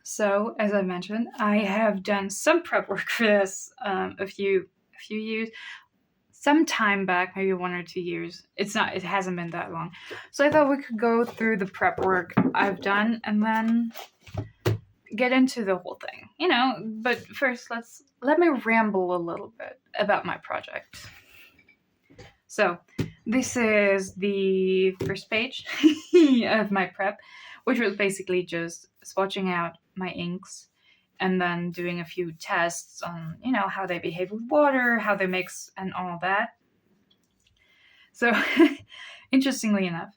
So, as I mentioned, I have done some prep work for this a few years, some time back, maybe 1 or 2 years. It hasn't been that long. So I thought we could go through the prep work I've done and then get into the whole thing. But first let me ramble a little bit about my project. So, this is the first page of my prep, which was basically just swatching out my inks and then doing a few tests on, how they behave with water, how they mix, and all that. So, interestingly enough,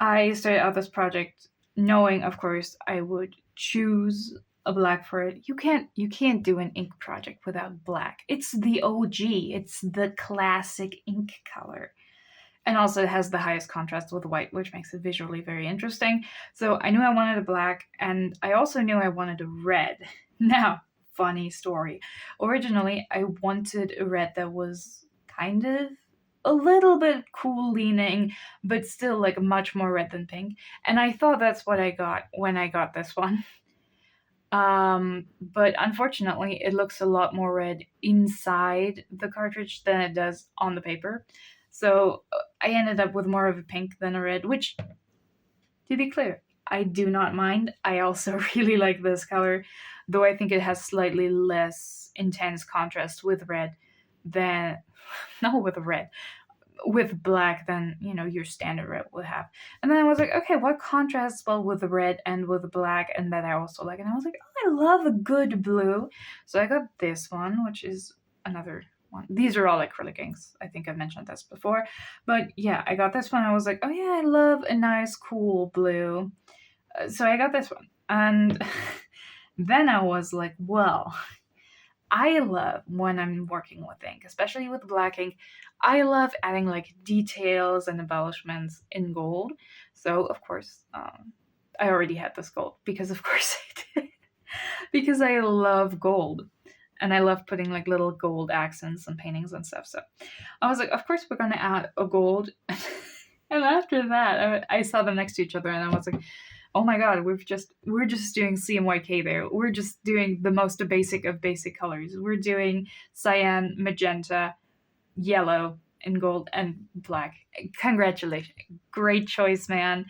I started out this project knowing, of course, I would choose a black for it. You can't do an ink project without black. It's the OG. It's the classic ink color. And also it has the highest contrast with white, which makes it visually very interesting. So I knew I wanted a black, and I also knew I wanted a red. Now, funny story. Originally, I wanted a red that was kind of a little bit cool leaning, but still like much more red than pink. And I thought that's what I got when I got this one. But unfortunately, it looks a lot more red inside the cartridge than it does on the paper. So I ended up with more of a pink than a red, which, to be clear, I do not mind. I also really like this color, though I think it has slightly less intense contrast with red than, not with red, with black than, your standard red would have. And then I was like, okay, what contrasts well with the red and with the black and that I also like? And I was like, oh, I love a good blue. So I got this one, which is another one. These are all acrylic inks. I think I've mentioned this before. But yeah, I got this one. I was like, oh yeah, I love a nice, cool blue. So I got this one. And then I was like, well, I love when I'm working with ink, especially with black ink. I love adding like details and embellishments in gold. So, of course, I already had this gold because, of course, I did. Because I love gold. And I love putting like little gold accents and paintings and stuff. So I was like, of course, we're going to add a gold. And after that, I saw them next to each other and I was like, oh my god, we're just doing CMYK there. We're just doing the most basic of basic colors. We're doing cyan, magenta, yellow, and gold, and black. Congratulations. Great choice, man.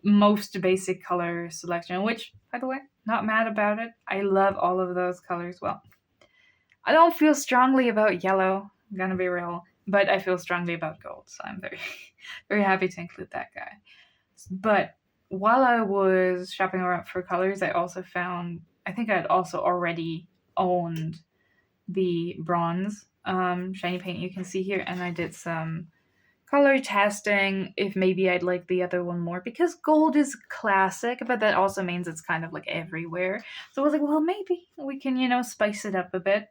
Most basic color selection, which, by the way, not mad about it. I love all of those colors. Well, I don't feel strongly about yellow, I'm gonna be real, but I feel strongly about gold, so I'm very, very happy to include that guy. But while I was shopping around for colors, I also found, I think I had also already owned the bronze shiny paint you can see here, and I did some color testing if maybe I'd like the other one more, because gold is classic, but that also means it's kind of like everywhere. So I was like, well, maybe we can, spice it up a bit.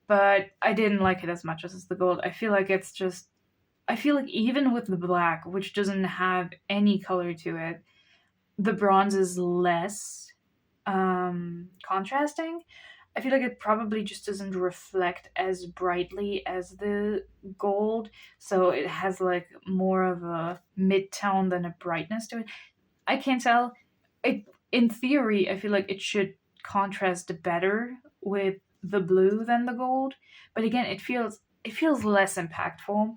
But I didn't like it as much as the gold. I feel like even with the black, which doesn't have any color to it, the bronze is less contrasting. I feel like it probably just doesn't reflect as brightly as the gold, so it has like more of a mid-tone than a brightness to it. I can't tell. In theory, I feel like it should contrast better with the blue than the gold, but again, it feels less impactful.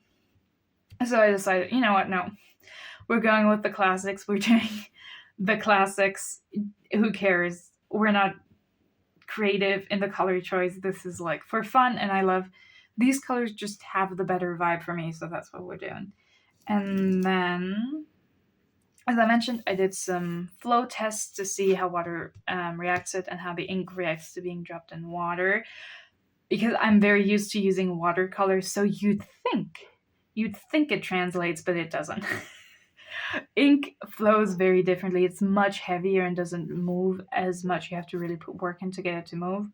So I decided, you know what, no. We're going with the classics. We're doing the classics. Who cares? We're not creative in the color choice. This is like for fun, and I love these colors, just have the better vibe for me, so that's what we're doing. And then, as I mentioned, I did some flow tests to see how water reacts to it and how the ink reacts to being dropped in water, because I'm very used to using watercolors, so you'd think it translates, but it doesn't. Ink flows very differently. It's much heavier and doesn't move as much. You have to really put work in to get it to move.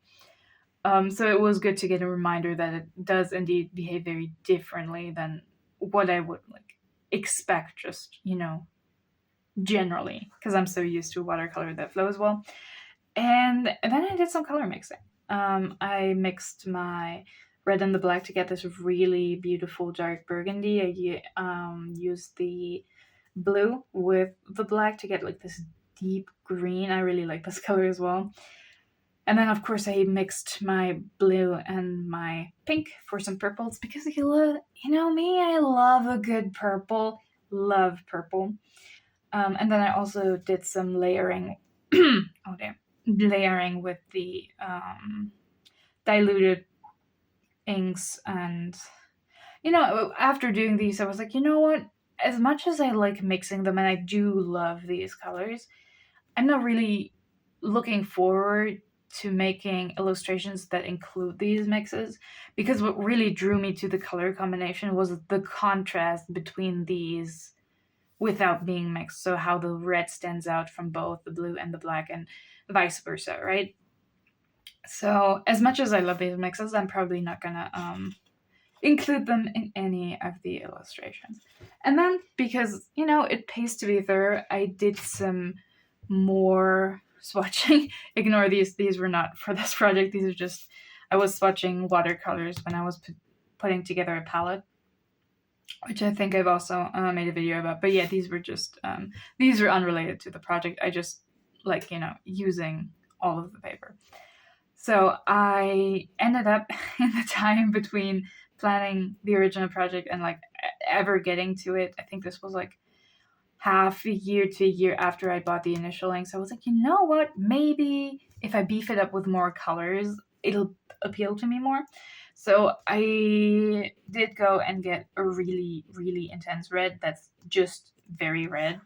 So it was good to get a reminder that it does indeed behave very differently than what I would like expect, just, generally, because I'm so used to a watercolor that flows well. And then I did some color mixing. I mixed my red and the black to get this really beautiful dark burgundy. I used the blue with the black to get like this deep green. I really like this color as well. And then, of course, I mixed my blue and my pink for some purples because you know me, I love a good purple. Love purple. And then I also did some layering. Oh, damn. Layering with the diluted inks. And, after doing these, I was like, you know what? As much as I like mixing them and I do love these colors, I'm not really looking forward to making illustrations that include these mixes, because what really drew me to the color combination was the contrast between these without being mixed. So how the red stands out from both the blue and the black, and vice versa, right? So as much as I love these mixes, I'm probably not gonna include them in any of the illustrations. And then, because it pays to be thorough, I did some more swatching. Ignore these were not for this project. These are just, I was swatching watercolors when I was putting together a palette, which I think I've also made a video about. But yeah, these were unrelated to the project. I just like using all of the paper. So I ended up in the time between planning the original project and like ever getting to it, I think this was like half a year to a year after I bought the initial inks. I was like, you know what? Maybe if I beef it up with more colors, it'll appeal to me more. So I did go and get a really, really intense red that's just very red,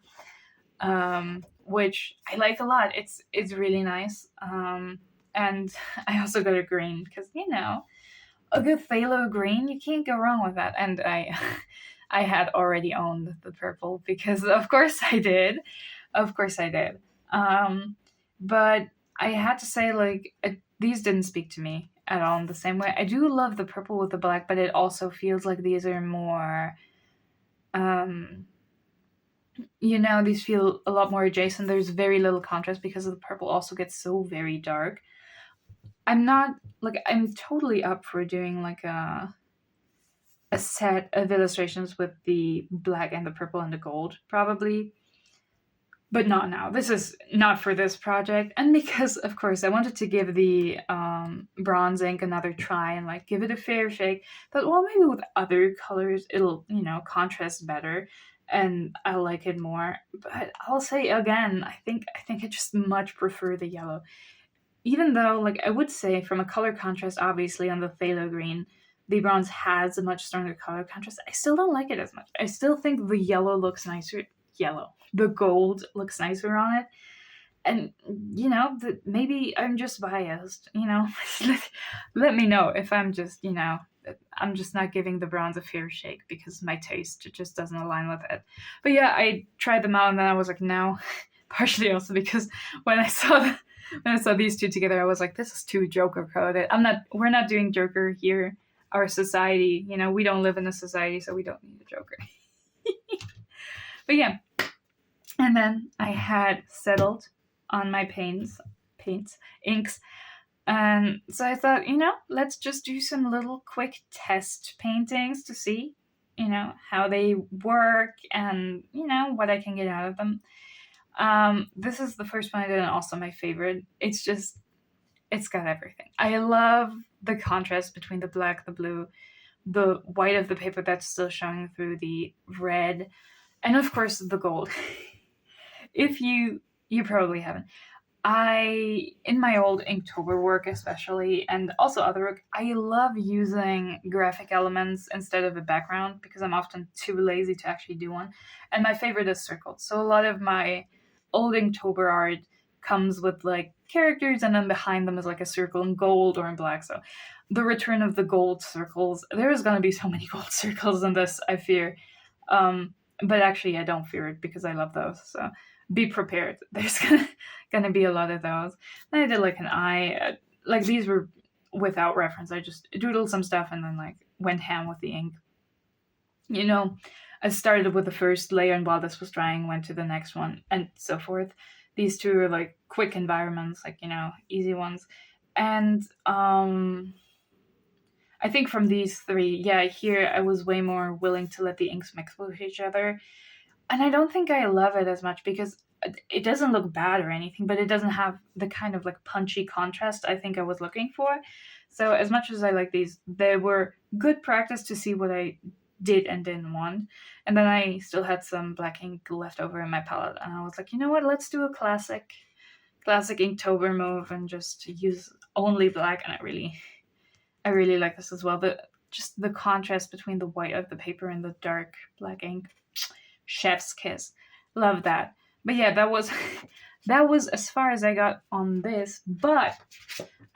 which I like a lot. It's really nice. And I also got a green because a good phthalo green, you can't go wrong with that. And I I had already owned the purple because of course I did. Of course I did. But I had to say, like, these didn't speak to me at all in the same way. I do love the purple with the black, but it also feels like these are more, these feel a lot more adjacent. There's very little contrast because the purple also gets so very dark. I'm totally up for doing like a set of illustrations with the black and the purple and the gold, probably. But not now. This is not for this project. And because, of course, I wanted to give the bronze ink another try and like give it a fair shake. But maybe with other colors, it'll, contrast better and I'll like it more. But I'll say again, I think I just much prefer the yellow. Even though, like, I would say from a color contrast, obviously on the phthalo green, the bronze has a much stronger color contrast. I still don't like it as much. I still think the yellow looks nicer. The gold looks nicer on it. And, maybe I'm just biased, let me know if I'm just, I'm just not giving the bronze a fair shake because my taste just doesn't align with it. But yeah, I tried them out and then I was like, no. Partially also because when I saw these two together, I was like, this is too Joker coded. We're not doing Joker here. Our society, we don't live in a society, so we don't need a Joker. But yeah. And then I had settled on my paints, inks. And so I thought, let's just do some little quick test paintings to see, how they work and, what I can get out of them. This is the first one I did and also my favorite. It's got everything. I love the contrast between the black, the blue, the white of the paper that's still showing through the red, and of course the gold. If you probably haven't. In my old Inktober work especially, and also other work, I love using graphic elements instead of a background because I'm often too lazy to actually do one. And my favorite is circled. So a lot of my old Inktober art comes with like characters and then behind them is like a circle in gold or in black. So the return of the gold circles, there's going to be so many gold circles in this, I fear. But actually I don't fear it because I love those. So be prepared. There's gonna be a lot of those. Then I did like an eye. Like these were without reference. I just doodled some stuff and then like went ham with the ink. I started with the first layer and while this was drying, went to the next one and so forth. These two are like quick environments, like, easy ones. And I think from these three, yeah, here I was way more willing to let the inks mix with each other. And I don't think I love it as much because it doesn't look bad or anything, but it doesn't have the kind of like punchy contrast I think I was looking for. So as much as I like these, they were good practice to see what I did and didn't want. And then I still had some black ink left over in my palette, and I was like, you know what, let's do a classic Inktober move and just use only black. And I really like this as well. Just the contrast between the white of the paper and the dark black ink, chef's kiss. Love that. But yeah, that was that was as far as I got on this. But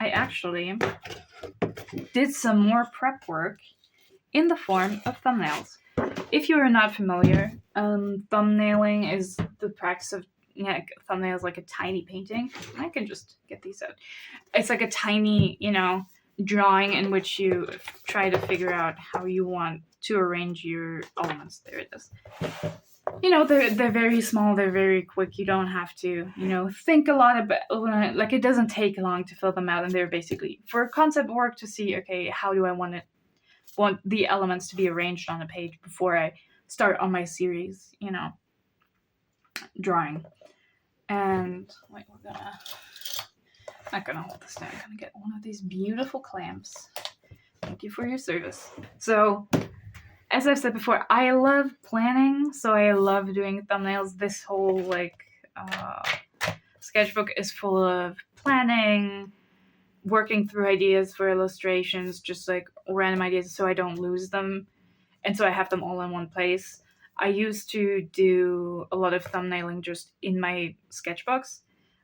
I actually did some more prep work in the form of thumbnails. If you are not familiar, thumbnailing is the practice of thumbnails like a tiny painting. I can just get these out. It's like a tiny, drawing in which you try to figure out how you want to arrange your elements. There it is. They're very small, they're very quick. You don't have to, think a lot about, like, it doesn't take long to fill them out, and they're basically for concept work to see, okay, how do I want the elements to be arranged on a page before I start on my series, drawing. And wait, not gonna hold this down. I'm gonna get one of these beautiful clamps. Thank you for your service. So, as I've said before, I love planning, so I love doing thumbnails. This whole sketchbook is full of planning, working through ideas for illustrations, just like random ideas so I don't lose them, and so I have them all in one place. I used to do a lot of thumbnailing just in my sketchbooks,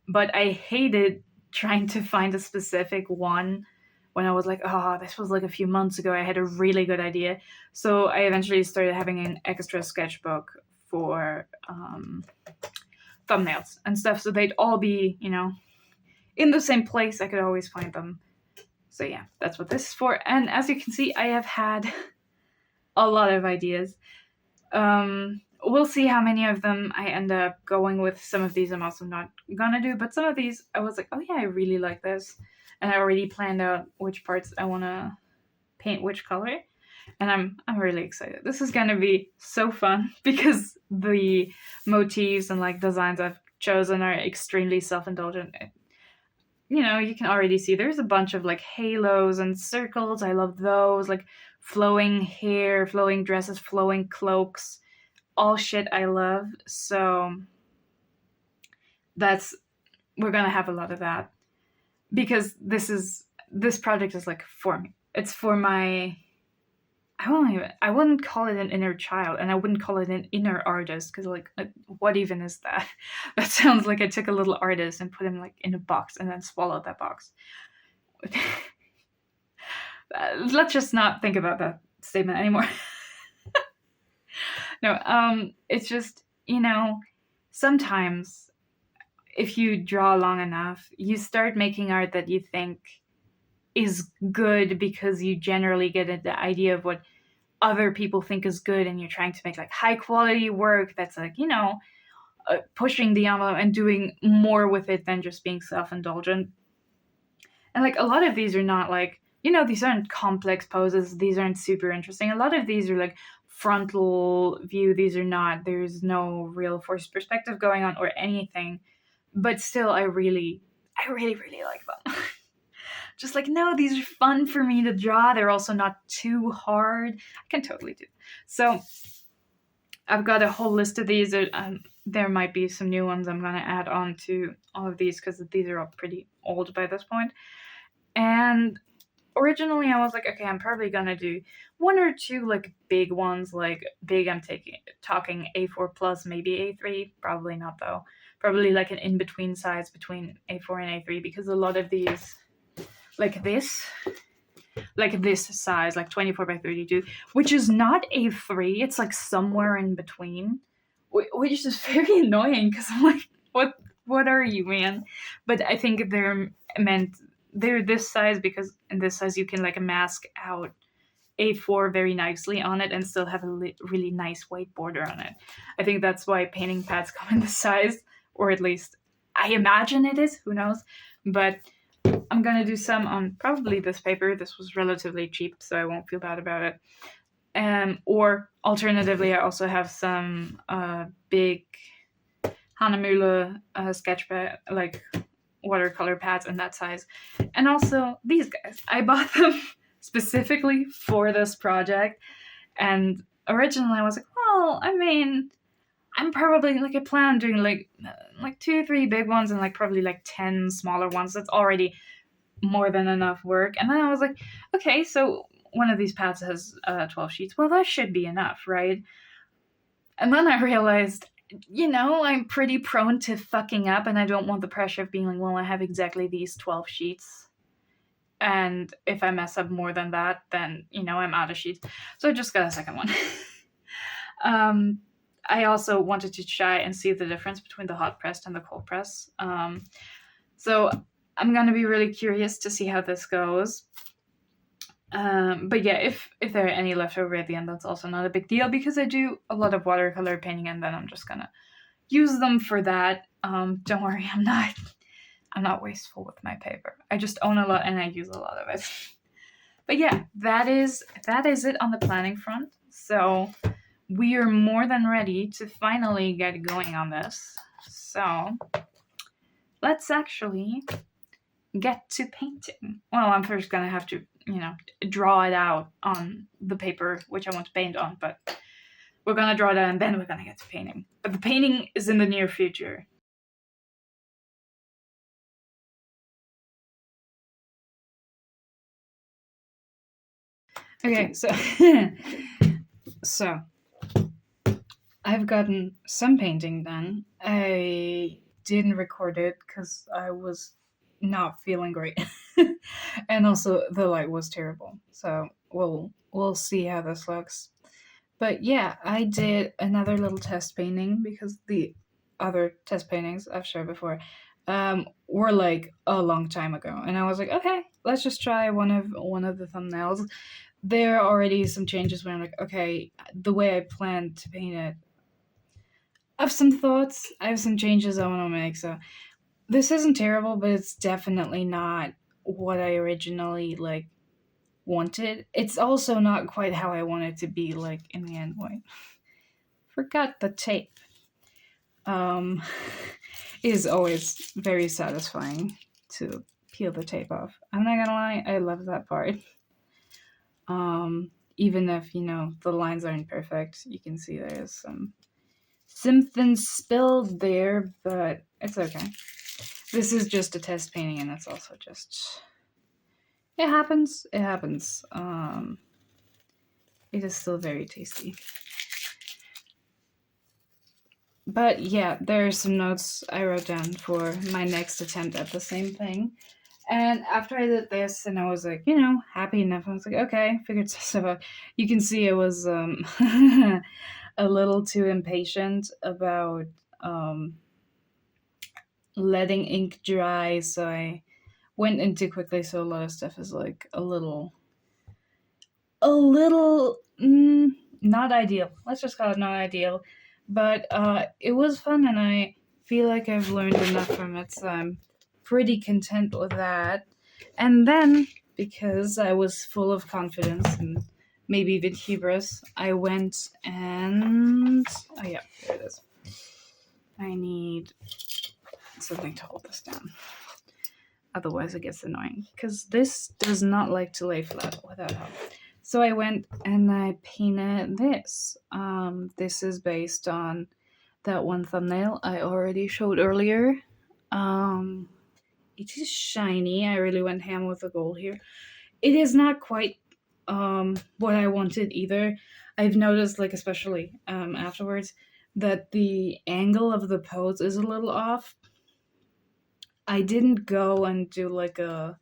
but I hated trying to find a specific one when I was like, oh, this was like a few months ago. I had a really good idea. So I eventually started having an extra sketchbook for thumbnails and stuff. So they'd all be, in the same place. I could always find them. So yeah, that's what this is for. And as you can see, I have had a lot of ideas. We'll see how many of them I end up going with. Some of these I'm also not gonna do, but some of these I was like, oh yeah, I really like this. And I already planned out which parts I want to paint which color. And I'm really excited. This is gonna be so fun because the motifs and like designs I've chosen are extremely self-indulgent. You can already see there's a bunch of like halos and circles. I love those, like flowing hair, flowing dresses, flowing cloaks, all shit I love. So we're gonna have a lot of that because this project is like for me. It's for my, I wouldn't call it an inner child, and I wouldn't call it an inner artist, because like what even is that? That sounds like I took a little artist and put him like in a box and then swallowed that box. Let's just not think about that statement anymore. No, it's just, sometimes if you draw long enough, you start making art that you think is good because you generally get the idea of what other people think is good, and you're trying to make like high quality work that's like, pushing the envelope and doing more with it than just being self-indulgent. And like a lot of these are not like, these aren't complex poses, these aren't super interesting. A lot of these are like frontal view, these are not, there's no real forced perspective going on or anything, but still I really like them. Just like, no, these are fun for me to draw, they're also not too hard. I can totally do. So I've got a whole list of these. There might be some new ones I'm going to add on to all of these because these are all pretty old by this point. And originally I was like, okay, I'm probably going to do one or two like big ones, like big, I'm talking A4 plus, maybe A3, probably not though. Probably like an in-between size between A4 and A3, because a lot of these, like this size, like 24 by 32, which is not A3, it's like somewhere in between, which is very annoying because I'm like, what are you, man? But I think they're this size because in this size you can like mask out A4 very nicely on it and still have a really nice white border on it. I think that's why painting pads come in this size, or at least I imagine it is, who knows. But I'm gonna do some on probably this paper. This was relatively cheap, so I won't feel bad about it. Or alternatively, I also have some big Hanamula sketch pad, like watercolor pads in that size. And also these guys. I bought them specifically for this project. And originally I was like, well, I mean, I'm probably like I plan on doing like 2 3 big ones and like probably like 10 smaller ones. That's already more than enough work. And then I was like, okay, so one of these pads has 12 sheets. Well, that should be enough, right? And then I realized, I'm pretty prone to fucking up, and I don't want the pressure of being like, well, I have exactly these 12 sheets. And if I mess up more than that, then, I'm out of sheets. So I just got a second one. I also wanted to try and see the difference between the hot pressed and the cold press. So I'm going to be really curious to see how this goes. But yeah, if there are any left over at the end, that's also not a big deal because I do a lot of watercolor painting and then I'm just gonna use them for that. Don't worry, I'm not wasteful with my paper. I just own a lot and I use a lot of it. But yeah, that is it on the planning front. So we are more than ready to finally get going on this. So let's actually get to painting. Well, I'm first gonna have to, draw it out on the paper which I want to paint on, but we're gonna draw it out and then we're gonna get to painting. But the painting is in the near future. Okay, so I've gotten some painting done. I didn't record it because I was not feeling great. And also the light was terrible. So we'll see how this looks. But yeah, I did another little test painting because the other test paintings I've shared before were like a long time ago, and I was like, okay, let's just try one of the thumbnails. There are already some changes where I'm like, okay, the way I planned to paint it, I have some thoughts, I have some changes I want to make. So this isn't terrible, but it's definitely not what I originally wanted. It's also not quite how I want it to be in the end. Wait, forgot the tape. It is always very satisfying to peel the tape off. I'm not gonna lie, I love that part. Even if the lines aren't perfect, you can see there's something spilled there, but it's okay. This is just a test painting, and it's also just it happens. It happens. It is still very tasty. But yeah, there are some notes I wrote down for my next attempt at the same thing. And after I did this, and I was like, happy enough, I was like, okay, figured stuff out. You can see I was a little too impatient about letting ink dry, so I went in too quickly. So a lot of stuff is like a little not ideal. Let's just call it not ideal. But it was fun, and I feel like I've learned enough from it, so I'm pretty content with that. And then, because I was full of confidence and maybe a bit hubris, I went and... Oh yeah, there it is. I need something to hold this down. Otherwise it gets annoying, because this does not like to lay flat without help. So I went and I painted this. This is based on that one thumbnail I already showed earlier. It is shiny. I really went ham with the gold here. It is not quite what I wanted either. I've noticed, especially afterwards, that the angle of the pose is a little off. I didn't go and do a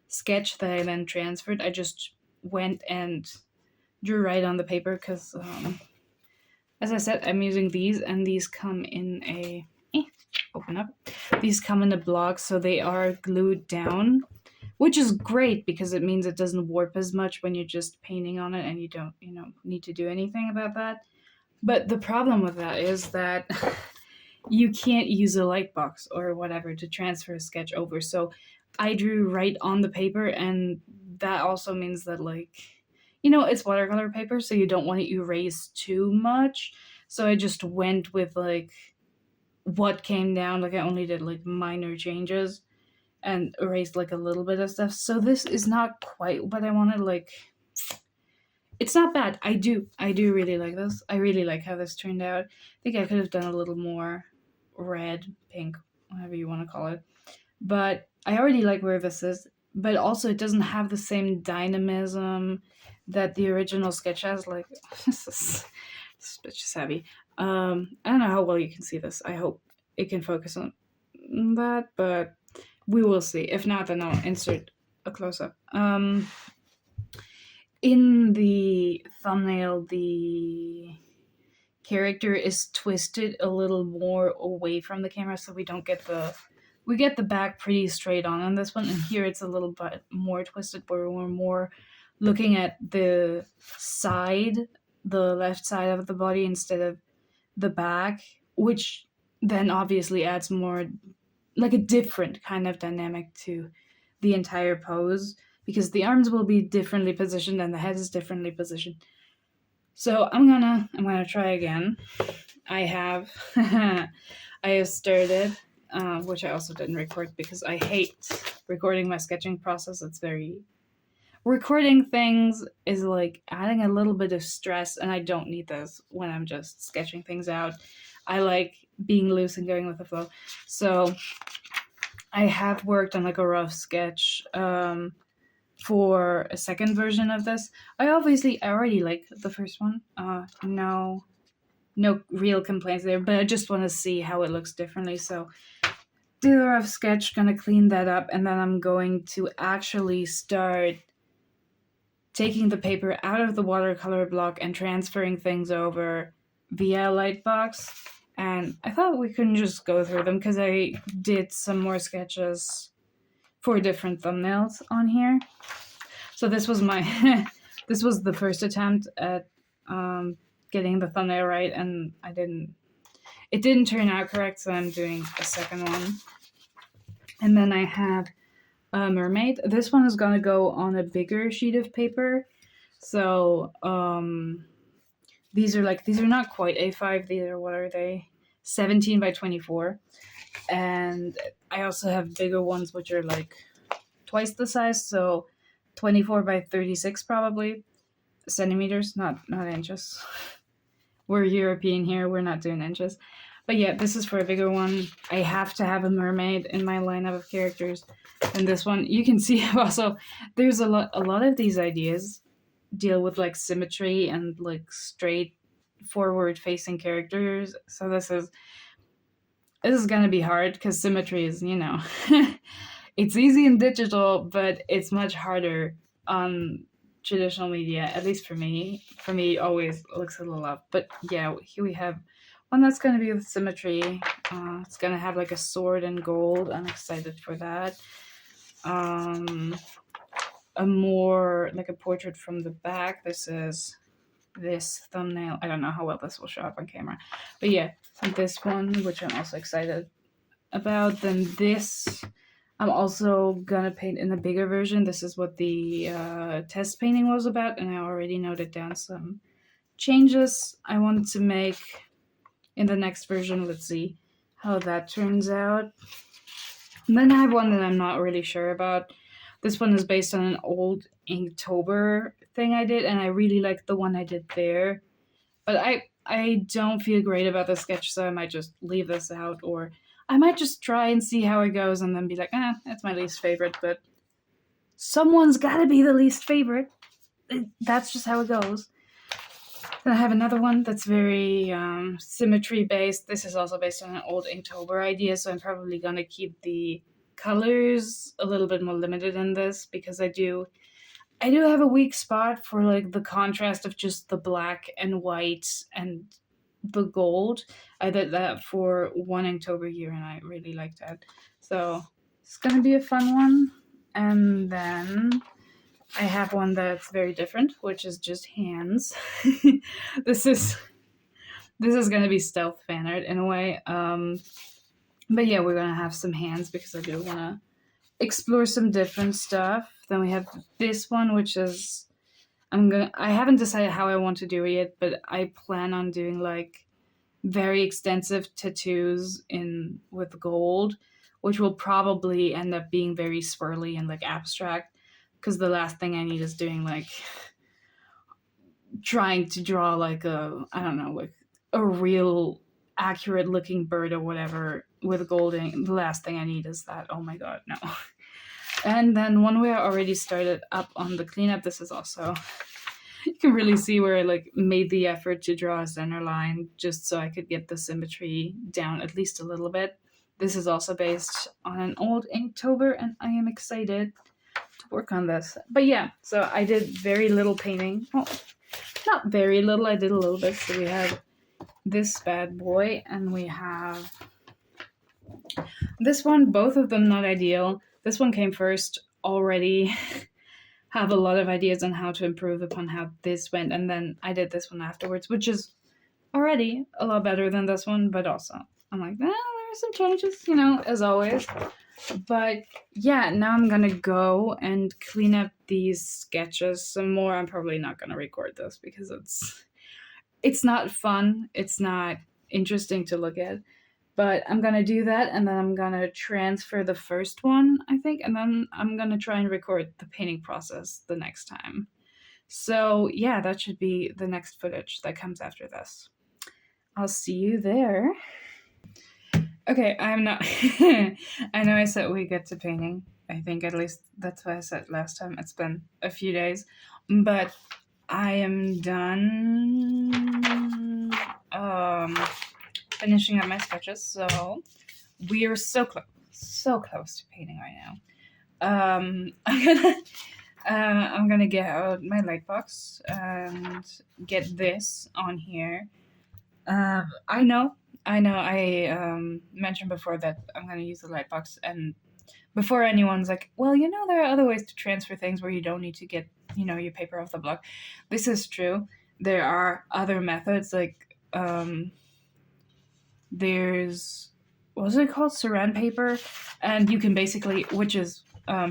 sketch that I then transferred. I just went and drew right on the paper because, as I said, I'm using these, and these come in a... open up. These come in a block, so they are glued down, which is great because it means it doesn't warp as much when you're just painting on it and you don't, need to do anything about that. But the problem with that is that you can't use a light box or whatever to transfer a sketch over. So I drew right on the paper, and that also means that it's watercolor paper, so you don't want to erase too much. So I just went with what came down. Like I only did like minor changes and erased like a little bit of stuff. So this is not quite what I wanted. Like it's not bad. I do really like this. I really like how this turned out. I think I could have done a little more red, pink, whatever you want to call it. But I already like where this is. But also it doesn't have the same dynamism that the original sketch has. Like this bitch is heavy. I don't know how well you can see this. I hope it can focus on that, but we will see. If not, then I'll insert a close up. In the thumbnail, the character is twisted a little more away from the camera, so we don't get the back pretty straight on this one, and here it's a little bit more twisted, where we're more looking at the side, the left side of the body instead of the back, which then obviously adds more, like a different kind of dynamic to the entire pose, because the arms will be differently positioned and the head is differently positioned. So I'm gonna try again. I have I have started, which I also didn't record because I hate recording my sketching process. It's very recording things is like adding a little bit of stress, and I don't need this when I'm just sketching things out. I like being loose and going with the flow. So I have worked on like a rough sketch for a second version of this. I already like the first one. No real complaints there, but I just want to see how it looks differently. So do the rough sketch, gonna clean that up, and then I'm going to actually start taking the paper out of the watercolor block and transferring things over via Lightbox. And I thought we couldn't just go through them because I did some more sketches for different thumbnails on here. So this was my this was the first attempt at getting the thumbnail right, and it didn't turn out correct, so I'm doing a second one. And then I have a mermaid. This one is gonna go on a bigger sheet of paper. So these are not quite A5. These are, what are they? 17 by 24. And I also have bigger ones which are like twice the size, so 24 by 36 probably centimeters, not inches. We're European here, we're not doing inches. But yeah, this is for a bigger one. I have to have a mermaid in my lineup of characters. And this one, you can see also there's a lot of these ideas deal with like symmetry and like straight forward facing characters. So this is gonna be hard because symmetry is, it's easy in digital, but it's much harder on traditional media, at least for me. For me, it always looks a little off. But yeah, here we have one that's going to be with symmetry. It's going to have like a sword and gold. I'm excited for that. A more like a portrait from the back. This is this thumbnail. I don't know how well this will show up on camera. But yeah, this one, which I'm also excited about. Then this, I'm also gonna paint in a bigger version. This is what the test painting was about, and I already noted down some changes I wanted to make in the next version. Let's see how that turns out. And then I have one that I'm not really sure about. This one is based on an old Inktober thing I did, and I really like the one I did there. But I don't feel great about the sketch, so I might just leave this out, or I might just try and see how it goes and then be like, that's my least favorite, but someone's gotta be the least favorite. That's just how it goes. Then I have another one that's very symmetry based. This is also based on an old Inktober idea, so I'm probably gonna keep the colors a little bit more limited in this, because I do have a weak spot for like the contrast of just the black and white and the gold. I did that for one Inktober year, and I really liked that. So it's gonna be a fun one. And then I have one that's very different, which is just hands. This is gonna be stealth fan art in a way. But yeah, we're gonna have some hands because I do wanna explore some different stuff. Then we have this one, which is I haven't decided how I want to do it yet, but I plan on doing like very extensive tattoos in with gold, which will probably end up being very swirly and like abstract. Because the last thing I need is doing like trying to draw like a, I don't know, like a real accurate looking bird or whatever with gold ink. The last thing I need is that. Oh my god, no. And then one way I already started up on the cleanup, this is also, you can really see where I like made the effort to draw a center line just so I could get the symmetry down at least a little bit. This is also based on an old Inktober, and I am excited to work on this. But yeah, so I did very little painting. Well, not very little, I did a little bit. So we have this bad boy, and we have this one, both of them not ideal. This one came first, already have a lot of ideas on how to improve upon how this went, and then I did this one afterwards, which is already a lot better than this one, but also I'm like, there are some changes, as always. But yeah, now I'm gonna go and clean up these sketches some more. I'm probably not gonna record this because it's not fun. It's not interesting to look at. But I'm gonna do that, and then I'm gonna transfer the first one, I think, and then I'm gonna try and record the painting process the next time. So yeah, that should be the next footage that comes after this. I'll see you there. Okay, I'm not. I know I said we get to painting. I think at least that's what I said last time. It's been a few days, but I am done finishing up my sketches. So we are so close to painting right now. I'm gonna get out my light box and get this on here. I know. I mentioned before that I'm going to use the light box, and before anyone's like, well, there are other ways to transfer things where you don't need to get, your paper off the block. This is true. There are other methods, like, there's, what's it called? Saran paper. And you can basically, which is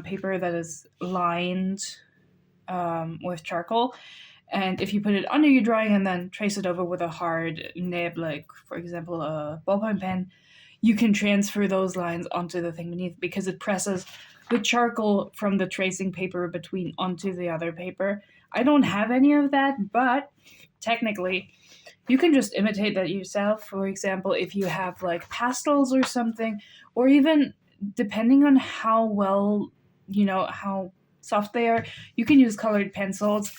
paper that is lined with charcoal. And if you put it under your drawing and then trace it over with a hard nib, like, for example, a ballpoint pen, you can transfer those lines onto the thing beneath because it presses the charcoal from the tracing paper between onto the other paper. I don't have any of that, but technically, you can just imitate that yourself. For example, if you have like pastels or something, or even depending on how well, how soft they are, you can use colored pencils.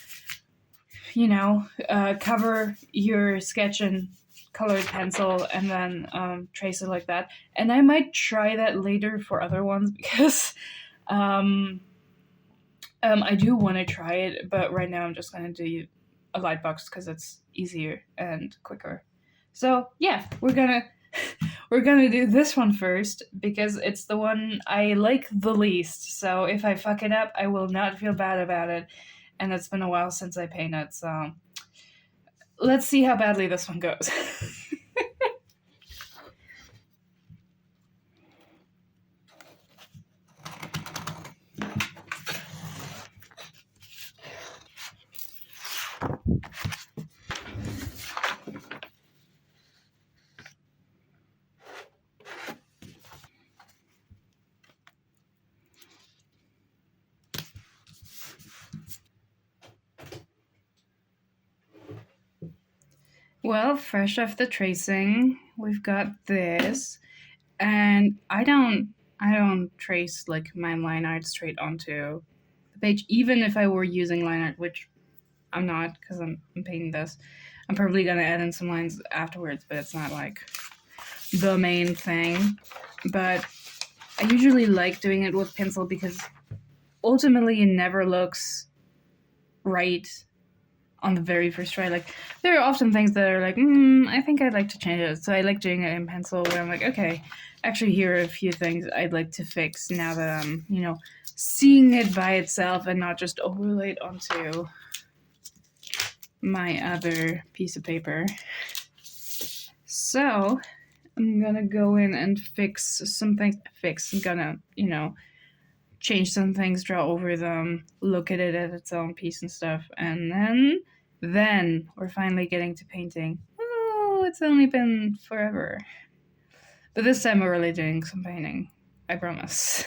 Cover your sketch in colored pencil and then trace it like that. And I might try that later for other ones because I do want to try it, but right now I'm just going to do a light box because it's easier and quicker. So yeah, we're gonna do this one first because it's the one I like the least. So if I fuck it up, I will not feel bad about it. And it's been a while since I painted, so let's see how badly this one goes. Well, fresh off the tracing, we've got this, and I don't trace like my line art straight onto the page, even if I were using line art, which I'm not because I'm painting this. I'm probably gonna add in some lines afterwards, but it's not like the main thing. But I usually like doing it with pencil because ultimately it never looks right on the very first try. Like, there are often things that are like, I think I'd like to change it. So I like doing it in pencil where I'm like, okay, actually here are a few things I'd like to fix now that I'm, seeing it by itself and not just overlay it onto my other piece of paper. So I'm gonna go in and fix some things. I'm gonna, change some things, draw over them, look at it as its own piece and stuff, and then we're finally getting to painting. Ooh, it's only been forever. But this time we're really doing some painting. I promise.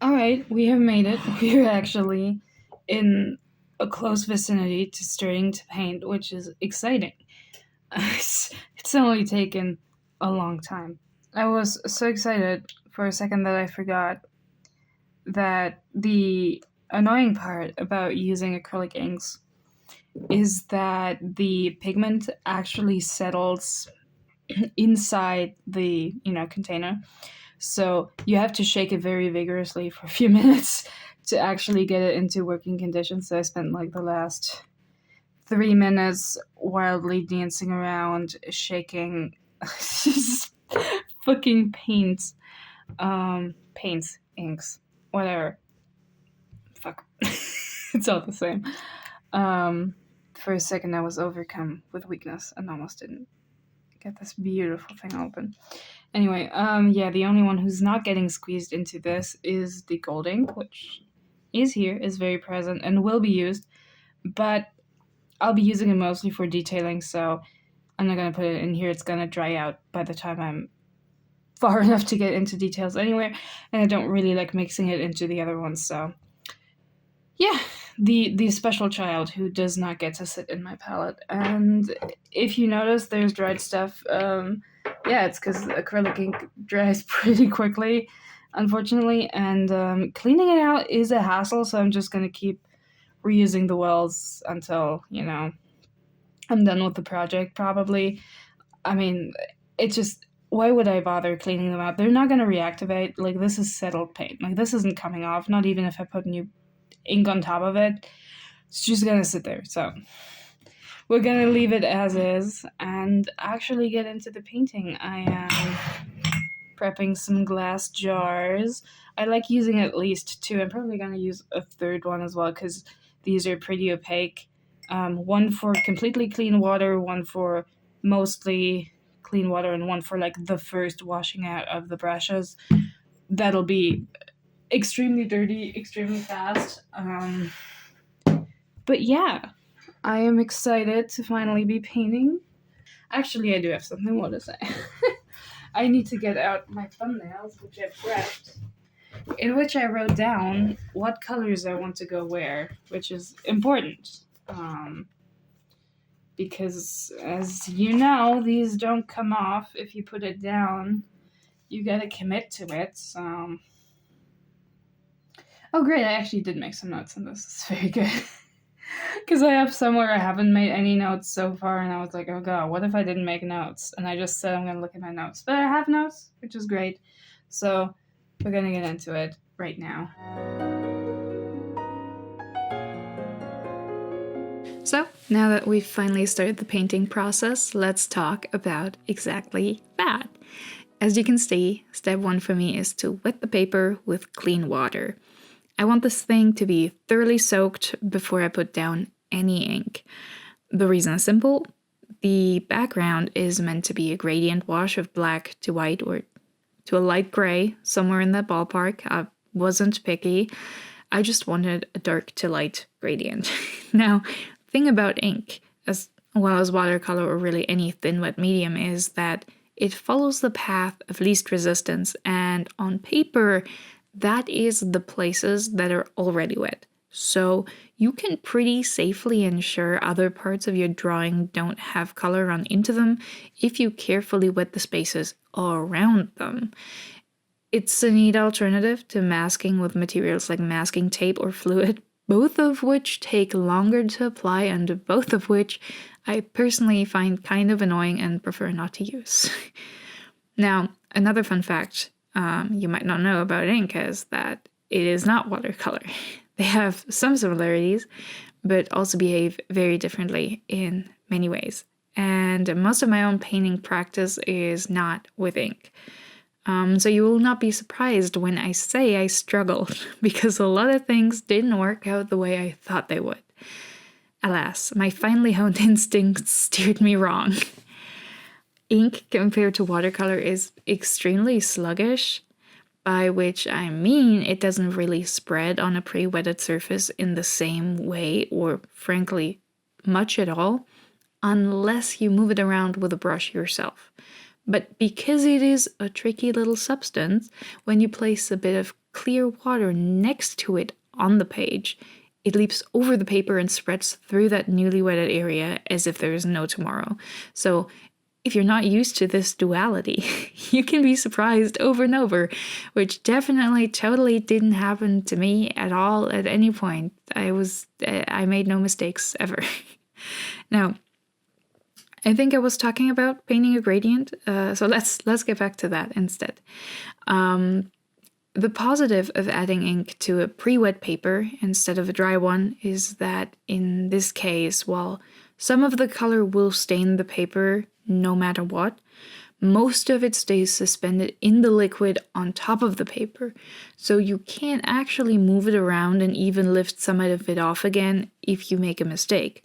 Alright, we have made it. We're actually in a close vicinity to starting to paint, which is exciting. It's only taken a long time. I was so excited for a second that I forgot that the annoying part about using acrylic inks is that the pigment actually settles inside the container. So you have to shake it very vigorously for a few minutes to actually get it into working condition. So I spent like the last 3 minutes wildly dancing around, shaking fucking paints, inks, whatever. Fuck, it's all the same. For a second, I was overcome with weakness and almost didn't get this beautiful thing open. Anyway, yeah, the only one who's not getting squeezed into this is the gold ink, which is here, is very present, and will be used, but I'll be using it mostly for detailing, so I'm not going to put it in here. It's going to dry out by the time I'm far enough to get into details anywhere, and I don't really like mixing it into the other ones, so yeah, the special child who does not get to sit in my palette. And if you notice there's dried stuff, yeah, it's because acrylic ink dries pretty quickly, unfortunately, and cleaning it out is a hassle, so I'm just going to keep reusing the wells until, I'm done with the project, probably. I mean, it's just, why would I bother cleaning them out? They're not going to reactivate. Like, this is settled paint. Like, this isn't coming off, not even if I put new ink on top of it. It's just gonna sit there. So we're gonna leave it as is and actually get into the painting. I am prepping some glass jars. I like using at least two. I'm probably gonna use a third one as well because these are pretty opaque. One for completely clean water, one for mostly clean water, and one for like the first washing out of the brushes. That'll be extremely dirty, extremely fast. But yeah, I am excited to finally be painting. Actually, I do have something more to say. I need to get out my thumbnails, which I've prepped, in which I wrote down what colors I want to go where, which is important. Because, as you know, these don't come off if you put it down. You gotta commit to it, so... Oh, great, I actually did make some notes on this. It's very good. Because I have somewhere I haven't made any notes so far, and I was like, oh god, what if I didn't make notes? And I just said I'm going to look at my notes. But I have notes, which is great. So we're going to get into it right now. So now that we've finally started the painting process, let's talk about exactly that. As you can see, step one for me is to wet the paper with clean water. I want this thing to be thoroughly soaked before I put down any ink. The reason is simple. The background is meant to be a gradient wash of black to white or to a light gray, somewhere in that ballpark. I wasn't picky. I just wanted a dark to light gradient. Now, thing about ink, as well as watercolor or really any thin wet medium, is that it follows the path of least resistance, and on paper, that is the places that are already wet. So you can pretty safely ensure other parts of your drawing don't have color run into them if you carefully wet the spaces around them. It's a neat alternative to masking with materials like masking tape or fluid, both of which take longer to apply and both of which I personally find kind of annoying and prefer not to use. Now, another fun fact you might not know about ink is that it is not watercolor. They have some similarities, but also behave very differently in many ways. and most of my own painting practice is not with ink. So you will not be surprised when I say I struggled, because a lot of things didn't work out the way I thought they would. Alas, my finely honed instincts steered me wrong. Ink compared to watercolor is extremely sluggish, by which I mean it doesn't really spread on a pre-wetted surface in the same way, or frankly, much at all, unless you move it around with a brush yourself. But because it is a tricky little substance, when you place a bit of clear water next to it on the page, it leaps over the paper and spreads through that newly wetted area as if there is no tomorrow. So if you're not used to this duality, you can be surprised over and over, which definitely totally didn't happen to me at all at any point. I made no mistakes ever. Now, I think I was talking about painting a gradient, so let's get back to that instead. The positive of adding ink to a pre-wet paper instead of a dry one is that in this case, while some of the color will stain the paper no matter what, most of it stays suspended in the liquid on top of the paper, so you can't actually move it around and even lift some of it off again if you make a mistake.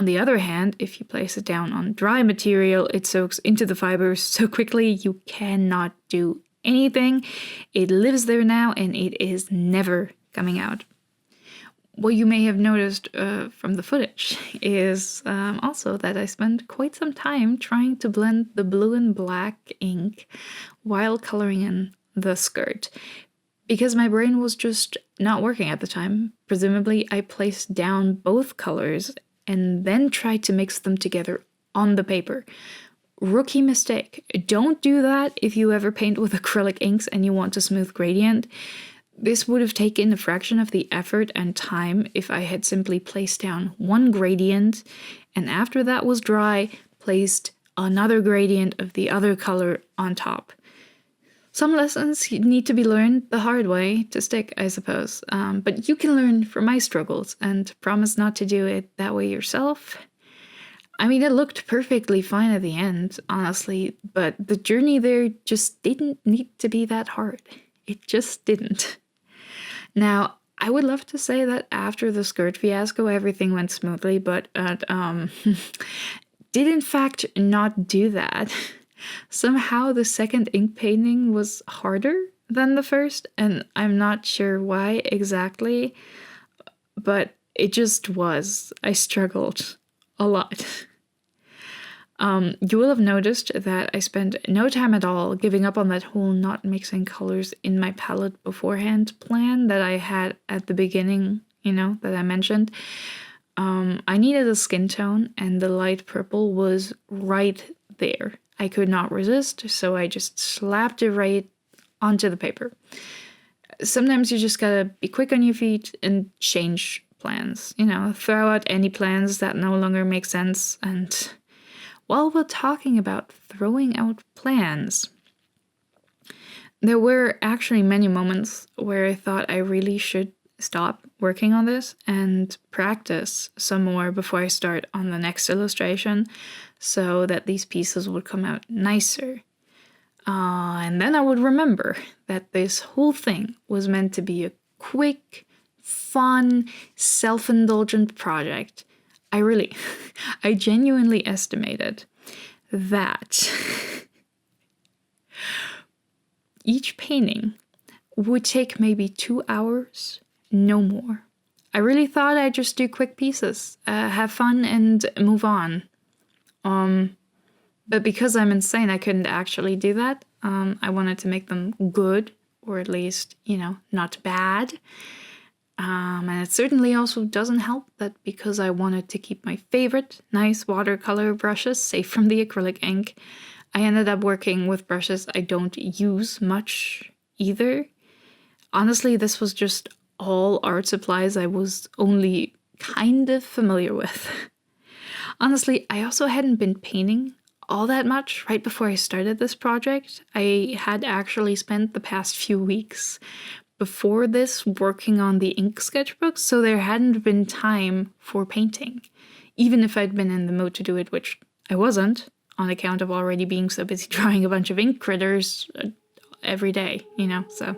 On the other hand, if you place it down on dry material, it soaks into the fibers so quickly you cannot do anything. It lives there now and it is never coming out. What you may have noticed from the footage is also that I spent quite some time trying to blend the blue and black ink while coloring in the skirt, because my brain was just not working at the time. Presumably, I placed down both colors and then tried to mix them together on the paper. Rookie mistake. Don't do that if you ever paint with acrylic inks and you want a smooth gradient. This would have taken a fraction of the effort and time if I had simply placed down one gradient and after that was dry, placed another gradient of the other color on top. Some lessons need to be learned the hard way to stick, I suppose. But you can learn from my struggles and promise not to do it that way yourself. I mean, it looked perfectly fine at the end, honestly, but the journey there just didn't need to be that hard. It just didn't. Now, I would love to say that after the skirt fiasco, everything went smoothly, but did in fact not do that. Somehow the second ink painting was harder than the first, and I'm not sure why exactly, but it just was. I struggled a lot. You will have noticed that I spent no time at all giving up on that whole not mixing colors in my palette beforehand plan that I had at the beginning, that I mentioned. I needed a skin tone, and the light purple was right there. I could not resist, so I just slapped it right onto the paper. Sometimes you just gotta be quick on your feet and change plans. Throw out any plans that no longer make sense. And while we're talking about throwing out plans, there were actually many moments where I thought I really should stop working on this and practice some more before I start on the next illustration, so that these pieces would come out nicer. And then I would remember that this whole thing was meant to be a quick, fun, self-indulgent project. I genuinely estimated that each painting would take maybe 2 hours, no more. I really thought I'd just do quick pieces, have fun and move on. But because I'm insane, I couldn't actually do that. I wanted to make them good, or at least, not bad. And it certainly also doesn't help that because I wanted to keep my favorite nice watercolor brushes safe from the acrylic ink, I ended up working with brushes I don't use much either. Honestly, this was just all art supplies I was only kind of familiar with. Honestly, I also hadn't been painting all that much right before I started this project. I had actually spent the past few weeks before this working on the ink sketchbook, so there hadn't been time for painting, even if I'd been in the mood to do it, which I wasn't, on account of already being so busy drawing a bunch of ink critters every day, so.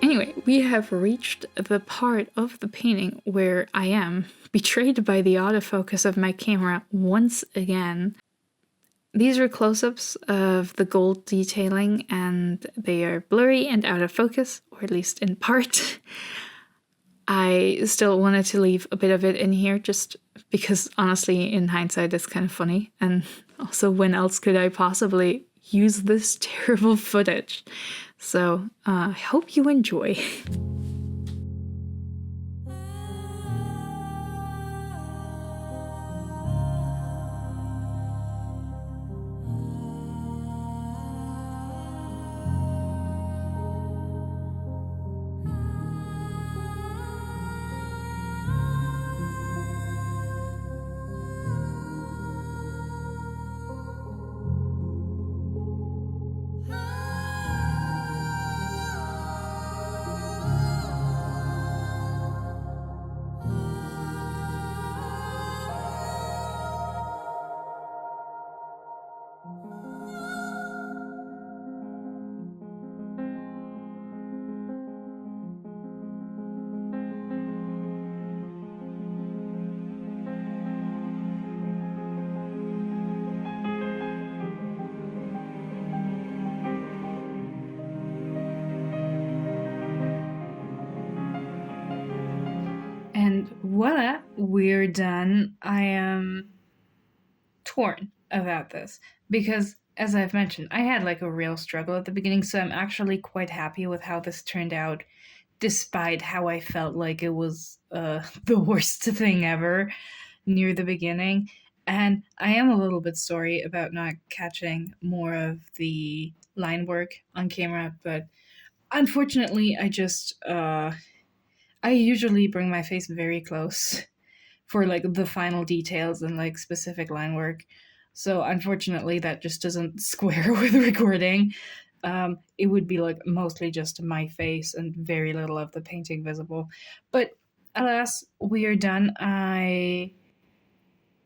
Anyway, we have reached the part of the painting where I am betrayed by the autofocus of my camera once again. These are close-ups of the gold detailing, and they are blurry and out of focus, or at least in part. I still wanted to leave a bit of it in here just because, honestly, in hindsight, it's kind of funny. And also, when else could I possibly use this terrible footage? So I hope you enjoy. And voila, we're done. I am torn about this because, as I've mentioned, I had like a real struggle at the beginning, so I'm actually quite happy with how this turned out, despite how I felt like it was the worst thing ever near the beginning. And I am a little bit sorry about not catching more of the line work on camera, but unfortunately, I usually bring my face very close for like the final details and like specific line work. So unfortunately, that just doesn't square with recording. It would be like mostly just my face and very little of the painting visible. But alas, we are done. I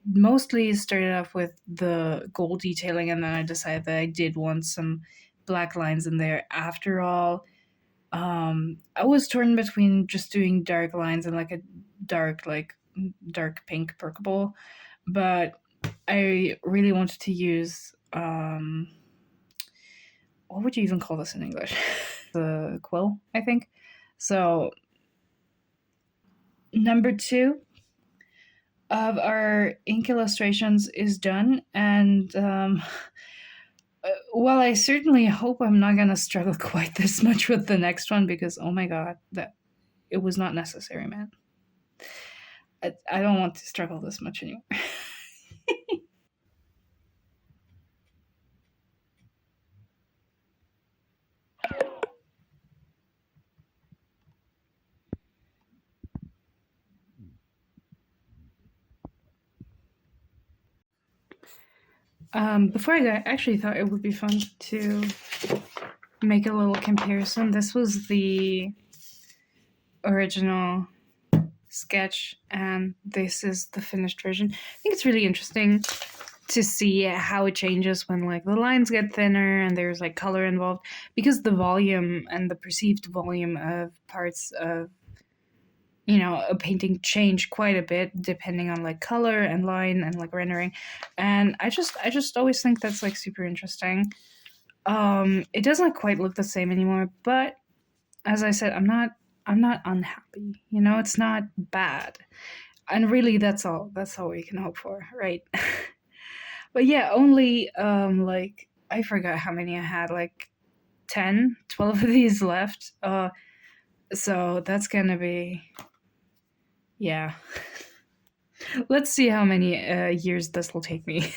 mostly started off with the gold detailing, and then I decided that I did want some black lines in there after all. I was torn between just doing dark lines and like a dark pink purple, but I really wanted to use what would you even call this in English? The quill, I think. So number 2 of our ink illustrations is done, and well, I certainly hope I'm not gonna struggle quite this much with the next one, because oh my god, that it was not necessary, man. I don't want to struggle this much anymore. Before I go, I actually thought it would be fun to make a little comparison. This was the original sketch, and this is the finished version. I think it's really interesting to see how it changes when like the lines get thinner and there's like color involved, because the volume and the perceived volume of parts of a painting change quite a bit depending on like color and line and like rendering. And I just always think that's like super interesting. It doesn't quite look the same anymore, but as I said, I'm not unhappy. It's not bad. And really that's all we can hope for, right? But yeah, only like I forgot how many I had, like 10, 12 of these left. So that's gonna be, yeah. Let's see how many years this will take me.